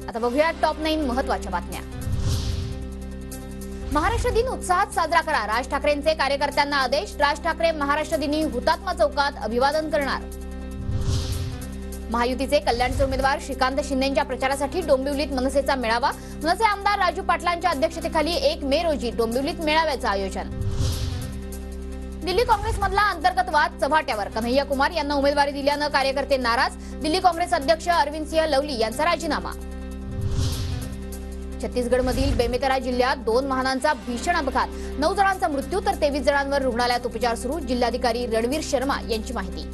आता बघूया टॉप 9 महत्त्वाच्या बातम्या। महाराष्ट्र दिन उत्साहात साजरा करा, राज ठाकरेंचे कार्यकर्त्यांना आदेश। राज ठाकरे महाराष्ट्र दिनी हुतात्मा चौकात अभिवादन करणार। महायुतीचे कल्याणचे उमेदवार श्रीकांत शिंदेंच्या प्रचारासाठी डोंबिवलीत मनसेचा मेळावा। मनसे आमदार राजू पाटलांच्या अध्यक्षतेखाली 1 मे रोजी डोंबिवलीत मेळाव्याचं आयोजन। दिल्ली काँग्रेसमधला अंतर्गत वाद चव्हाट्यावर, कन्हैया कुमार यांना उमेदवारी दिल्यानं कार्यकर्ते नाराज। दिल्ली काँग्रेस अध्यक्ष अरविंद सिंह लवली यांचा राजीनामा। छत्तीसगडमधील बेमेतरा जिल्ह्यात 2 वाहनांचा भीषण अपघात, 9 जणांचा मृत्यू तर 23 जणांवर रुग्णालयात उपचार सुरू। जिल्हाधिकारी रणवीर शर्मा यांची माहिती।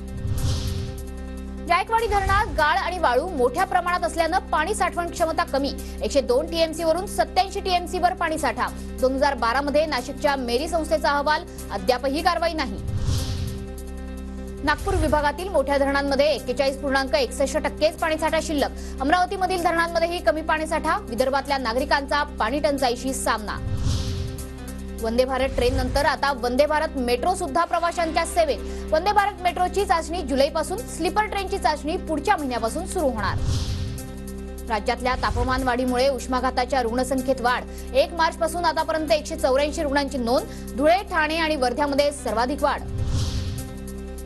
जायकवाडी धरणात गाळ आणि वाळू मोठ्या प्रमाणात असल्यानं पाणी साठवण क्षमता कमी, 102 टीएमसी वरून 87 टीएमसी वर पाणी साठा। 2012 मध्ये नाशिकच्या मेरी संस्थेचा अहवाल, अद्यापही कारवाई नाही। नागपूर विभागातील मोठ्या धरणांमध्ये 41.61% पाणीसाठा शिल्लक। अमरावतीमधील धरणांमध्येही कमी पाणीसाठा, विदर्भातल्या नागरिकांचा पाणी टंचाईशी सामना। वंदे भारत ट्रेन नंतर आता वंदे भारत मेट्रो सुद्धा प्रवाशांच्या सेवेत। वंदे भारत मेट्रोची चाचणी जुलैपासून, स्लीपर ट्रेनची चाचणी पुढच्या महिन्यापासून सुरू होणार। राज्यातल्या तापमान वाढीमुळे उष्माघाताच्या रुग्णसंख्येत वाढ, 1 मार्च पासून आतापर्यंत 184 रुग्णांची नोंद। धुळे, ठाणे आणि वर्ध्यामध्ये सर्वाधिक वाढ।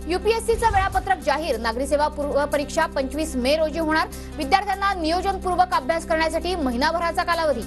यूपीएससीचं वेळापत्रक जाहीर, नागरी सेवा पूर्व परीक्षा 25 मे रोजी होणार। विद्यार्थ्यांना नियोजनपूर्वक अभ्यास करण्यासाठी महिनाभराचा कालावधी।